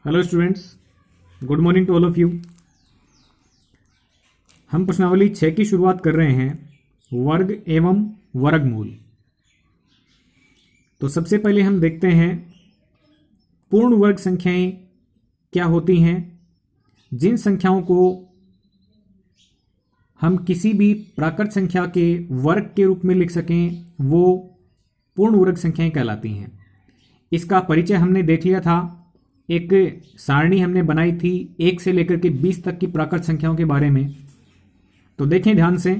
Hello students, good morning to all of you. हम प्रश्नावली 6 की शुरुआत कर रहे हैं, वर्ग एवं वर्गमूल। तो सबसे पहले हम देखते हैं पूर्ण वर्ग संख्याएं क्या होती हैं। जिन संख्याओं को हम किसी भी प्राकृत संख्या के वर्ग के रूप में लिख सकें वो पूर्ण वर्ग संख्याएं कहलाती हैं। इसका परिचय हमने देख लिया था। एक सारणी हमने बनाई थी 1 से लेकर के 20 तक की प्राकृत संख्याओं के बारे में। तो देखें ध्यान से,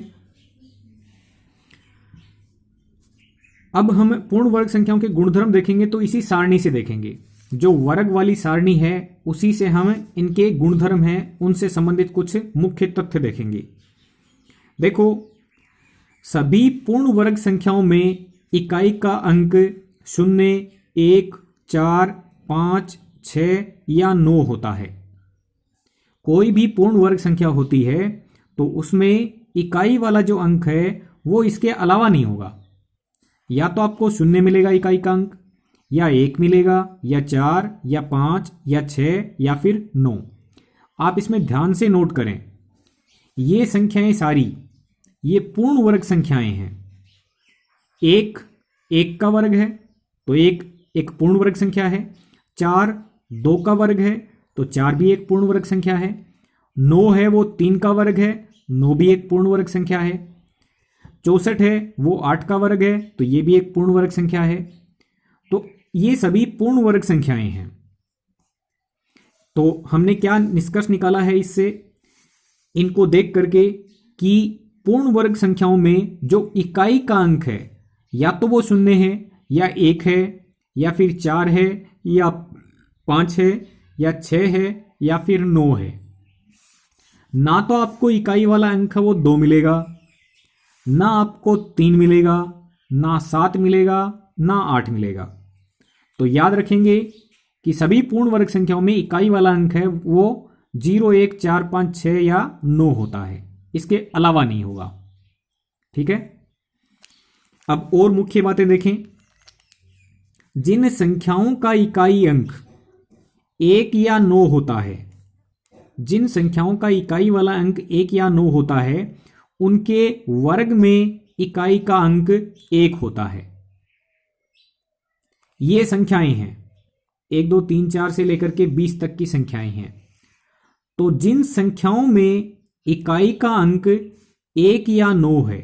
अब हम पूर्ण वर्ग संख्याओं के गुणधर्म देखेंगे तो इसी सारणी से देखेंगे। जो वर्ग वाली सारणी है उसी से हम इनके गुणधर्म हैं उनसे संबंधित कुछ मुख्य तथ्य देखेंगे। देखो, सभी पूर्ण वर्ग संख्याओं में इकाई का अंक 0, 1, 4, 5, 6 या 9 होता है। कोई भी पूर्ण वर्ग संख्या होती है तो उसमें इकाई वाला जो अंक है वो इसके अलावा नहीं होगा। या तो आपको 0 मिलेगा इकाई का अंक, या 1 मिलेगा, या 4, या 5, या 6, या फिर 9। आप इसमें ध्यान से नोट करें, ये संख्याएं सारी ये पूर्ण वर्ग संख्याएं हैं। 1 1 का वर्ग है तो एक पूर्ण वर्ग संख्या है। 4 2 का वर्ग है तो 4 भी एक पूर्ण वर्ग संख्या है। 9 है वो 3 का वर्ग है, 9 भी एक पूर्ण वर्ग संख्या है। 64 है वो 8 का वर्ग है तो ये भी एक पूर्ण वर्ग संख्या है। तो ये सभी पूर्ण वर्ग संख्याएं हैं। तो हमने क्या निष्कर्ष निकाला है इससे, इनको देख करके कि पूर्ण वर्ग संख्याओं में जो इकाई का अंक है या तो वो 0 है, या 1 है, या फिर 4 है, या 5 है, या 6 है, या फिर 9 है। ना तो आपको इकाई वाला अंक है वो 2 मिलेगा, ना आपको 3 मिलेगा, ना 7 मिलेगा, ना 8 मिलेगा। तो याद रखेंगे कि सभी पूर्ण वर्ग संख्याओं में इकाई वाला अंक है वो 0, 1, 4, 5, 6 या 9 होता है, इसके अलावा नहीं होगा। ठीक है, अब और मुख्य बातें देखें। जिन संख्याओं का इकाई अंक 1 या 9 होता है, जिन संख्याओं का इकाई वाला अंक 1 या 9 होता है उनके वर्ग में इकाई का अंक 1 होता है। ये संख्याएं हैं 1, 2, 3, 4 से लेकर के 20 तक की संख्याएं हैं। तो जिन संख्याओं में इकाई का अंक 1 या 9 है,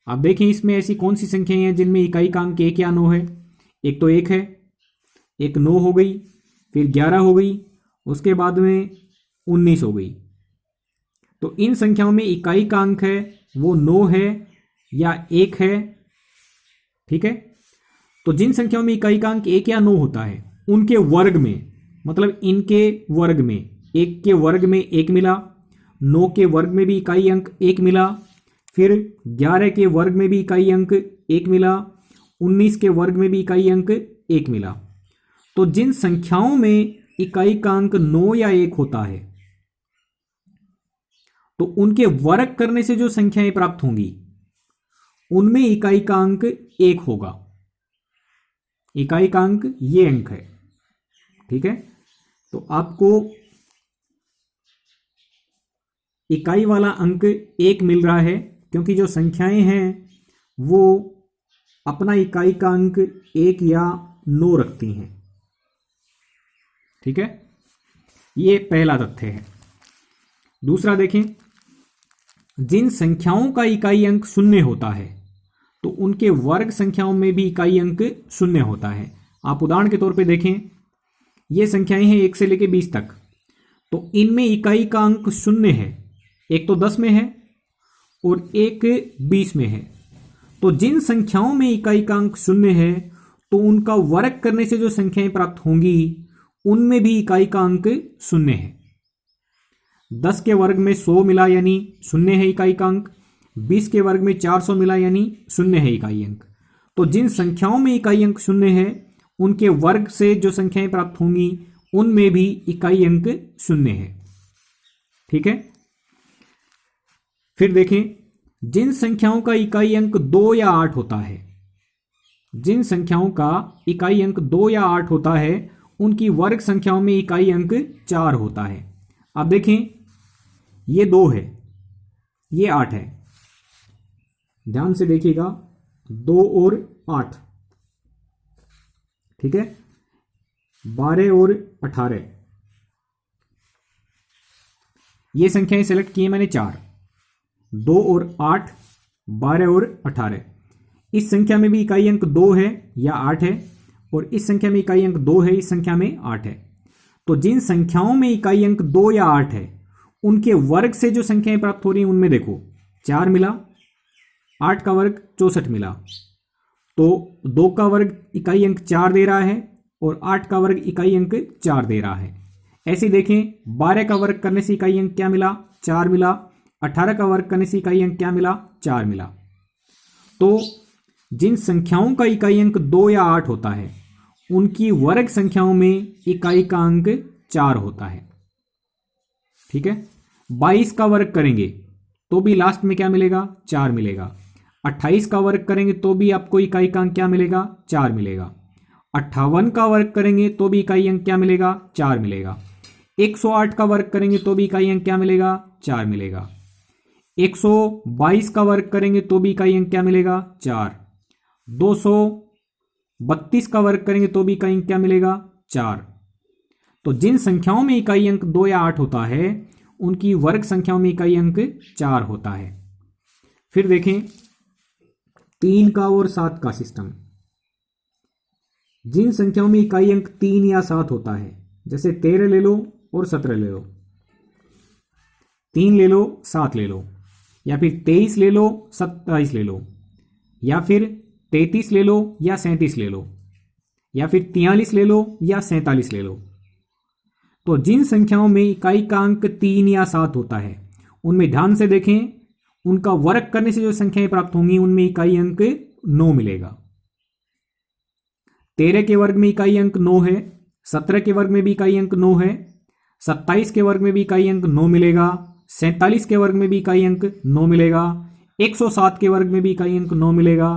आप देखें इसमें ऐसी कौन सी संख्याएं हैं जिनमें इकाई का अंक 1 या 9 है। एक तो 1 है, एक 9 हो गई, फिर 11 हो गई, उसके बाद में 19 हो गई। तो इन संख्याओं में इकाई का अंक है वो 9 है या 1 है। ठीक है, तो जिन संख्याओं में इकाई का अंक 1 या 9 होता है उनके वर्ग में, मतलब इनके वर्ग में, 1 के वर्ग में 1 मिला, 9 के वर्ग में भी इकाई अंक 1 मिला, फिर 11 के वर्ग में भी इकाई अंक 1 मिला, 19 के वर्ग में भी इकाई अंक 1 मिला। तो जिन संख्याओं में इकाई का अंक 9 या 1 होता है तो उनके वर्ग करने से जो संख्याएं प्राप्त होंगी उनमें इकाई का अंक 1 होगा। इकाई का अंक ये अंक है। ठीक है, तो आपको इकाई वाला अंक 1 मिल रहा है क्योंकि जो संख्याएं हैं वो अपना इकाई का अंक 1 या 9 रखती हैं। ठीक है, ये पहला तथ्य है। दूसरा देखें, जिन संख्याओं का इकाई अंक 0 होता है तो उनके वर्ग संख्याओं में भी इकाई अंक 0 होता है। आप उदाहरण के तौर पे देखें, ये संख्याएं हैं 1 से लेकर 20 तक, तो इनमें इकाई का अंक 0 है। एक तो 10 में है और एक 20 में है। तो जिन संख्याओं में इकाई का अंक 0 है तो उनका वर्ग करने से जो संख्याएं प्राप्त होंगी उनमें भी इकाई का अंक 0 है। 10 के वर्ग में 100 मिला यानी 0 है इकाई का अंक, 20 के वर्ग में 400 मिला यानी 0 है इकाई अंक। तो जिन संख्याओं में इकाई अंक 0 है उनके वर्ग से जो संख्याएं प्राप्त होंगी उनमें भी इकाई अंक 0 है। ठीक है, फिर देखें, जिन संख्याओं का इकाई अंक 2 या 8 होता है, जिन संख्याओं का इकाई अंक 2 या 8 होता है उनकी वर्ग संख्याओं में इकाई अंक 4 होता है। अब देखें, ये 2 है, ये 8 है, ध्यान से देखिएगा, 2 और 8, ठीक है, 12 और 18, ये संख्याएं सेलेक्ट की है मैंने 4, 2 और 8, 12 और 18। इस संख्या में भी इकाई अंक 2 है या 8 है, और इस संख्या में इकाई अंक 2 है, इस संख्या में 8 है। तो जिन संख्याओं में इकाई अंक 2 या 8 है, उनके वर्ग से जो संख्याएं प्राप्त हो रही हैं उनमें देखो, 4 मिला, 8 का वर्ग 64 मिला, तो 2 का वर्ग इकाई अंक 4 दे रहा है और 8 का वर्ग इकाई अंक 4 दे रहा है। ऐसे देखें, 12 का वर्ग करने से इकाई अंक क्या मिला, 4 मिला, 18 का वर्ग करने से इकाई अंक क्या मिला, 4 मिला। तो जिन संख्याओं का इकाई अंक 2 या 8 होता है, उनकी वर्ग संख्याओं में इकाई का अंक 4 होता है, ठीक है। 22 का वर्ग करेंगे तो भी लास्ट में क्या मिलेगा, 4 मिलेगा। 28 का वर्ग करेंगे तो भी आपको इकाई का अंक क्या मिलेगा, 4 मिलेगा। 58 का वर्ग करेंगे तो भी इकाई अंक क्या मिलेगा, 4 मिलेगा। 108 का वर्ग करेंगे तो भी इकाई अंक क्या मिलेगा, 4 मिलेगा। 122 का वर्ग करेंगे तो भी इकाई अंक क्या मिलेगा, 4। 232 का वर्ग करेंगे तो भी इकाई अंक क्या मिलेगा, 4। तो जिन संख्याओं में इकाई अंक 2 या 8 होता है, उनकी वर्ग संख्याओं में इकाई अंक 4 होता है। फिर देखें 3 का और 7 का सिस्टम। जिन संख्याओं में इकाई अंक 3 या 7 होता है, जैसे 13 ले लो और 17 ले लो, 3 ले लो 7 ले लो, या फिर 23 ले लो 27 ले लो, या फिर 33 ले लो या 37 ले लो, या फिर 43 ले लो या 47 ले लो। तो जिन संख्याओं में इकाई का अंक 3 या 7 होता है, उनमें ध्यान से देखें, उनका वर्ग करने से जो संख्याएं प्राप्त होंगी उनमें इकाई अंक 9 मिलेगा। 13 के वर्ग में इकाई अंक 9 है, 17 के वर्ग में भी इकाई अंक 9 है, 27 के वर्ग में भी इकाई अंक 9 मिलेगा, 47 के वर्ग में भी इकाई अंक 9 मिलेगा, 107 के वर्ग में भी इकाई अंक 9 मिलेगा,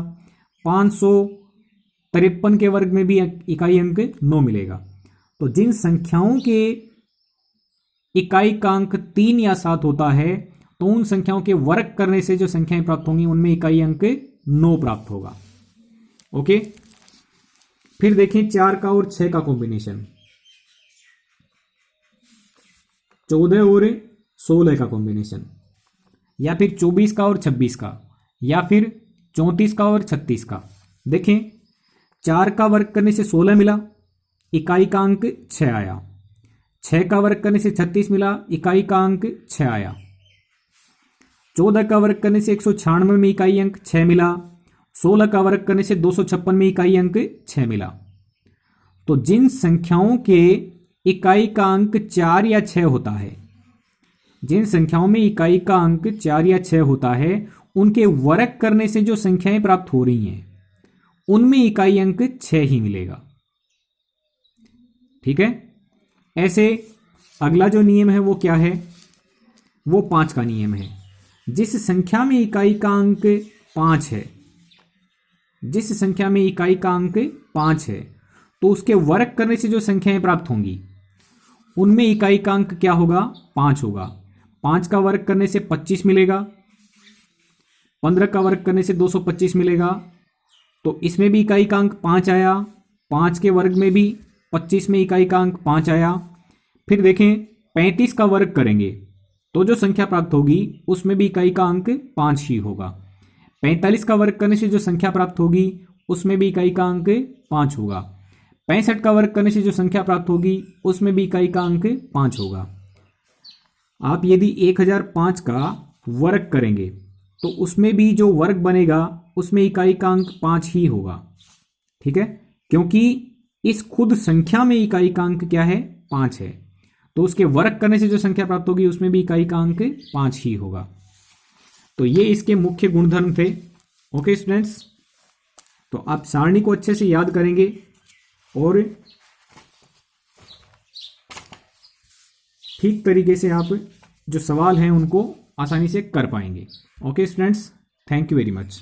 553 के वर्ग में भी इकाई अंक 9 मिलेगा। तो जिन संख्याओं के इकाई का अंक 3 या 7 होता है, तो उन संख्याओं के वर्ग करने से जो संख्याएं प्राप्त होंगी उनमें इकाई अंक 9 प्राप्त होगा। ओके, फिर देखें 4 का और 6 का कॉम्बिनेशन, 14 और 16 का कॉम्बिनेशन, या फिर 24 का और 26 का, या फिर 34 का और 36 का। देखें, 4 का वर्ग करने से 16 मिला, इकाई का अंक 6 आया। 6 का वर्ग करने से 36 मिला, इकाई का अंक 6 आया। 14 का वर्ग करने से 196 में इकाई अंक 6 मिला। 16 का वर्ग करने से 256 में इकाई अंक 6 मिला। तो जिन संख्याओं के इकाई का अंक 4 या 6 होता है, जिन संख्याओं में इकाई का अंक 4 या 6 होता है, उनके वर्ग करने से जो संख्याएं प्राप्त हो रही हैं उनमें इकाई अंक 6 ही मिलेगा। ठीक है। ऐसे अगला जो नियम है वो क्या है, वो 5 का नियम है। जिस संख्या में इकाई का अंक 5 है, जिस संख्या में इकाई का अंक 5 है, तो उसके वर्ग करने से जो संख्याएं प्राप्त होंगी उनमें इकाई का अंक क्या होगा, 5 होगा। 5 का वर्ग करने से 25 मिलेगा, 15 का वर्ग करने से 225 मिलेगा, तो इसमें भी इकाई का अंक 5 आया। 5 के वर्ग में भी 25 में इकाई का अंक 5 आया। फिर देखें 35 का वर्ग करेंगे तो जो संख्या प्राप्त होगी उसमें भी इकाई का अंक 5 ही होगा। 45 का वर्ग करने से जो संख्या प्राप्त होगी उसमें भी इकाई का अंक 5 होगा। 65 का वर्ग करने से जो संख्या प्राप्त होगी उसमें भी इकाई का अंक 5 होगा। आप यदि 1005 का वर्ग करेंगे तो उसमें भी जो वर्ग बनेगा उसमें इकाई का अंक 5 ही होगा। ठीक है, क्योंकि इस खुद संख्या में इकाई का अंक क्या है, 5 है, तो उसके वर्ग करने से जो संख्या प्राप्त होगी उसमें भी इकाई का अंक 5 ही होगा। तो ये इसके मुख्य गुणधर्म थे। ओके स्टूडेंट्स, तो आप सारणी को अच्छे से याद करेंगे और ठीक तरीके से आप जो सवाल हैं उनको आसानी से कर पाएंगे। Okay students, thank you very much.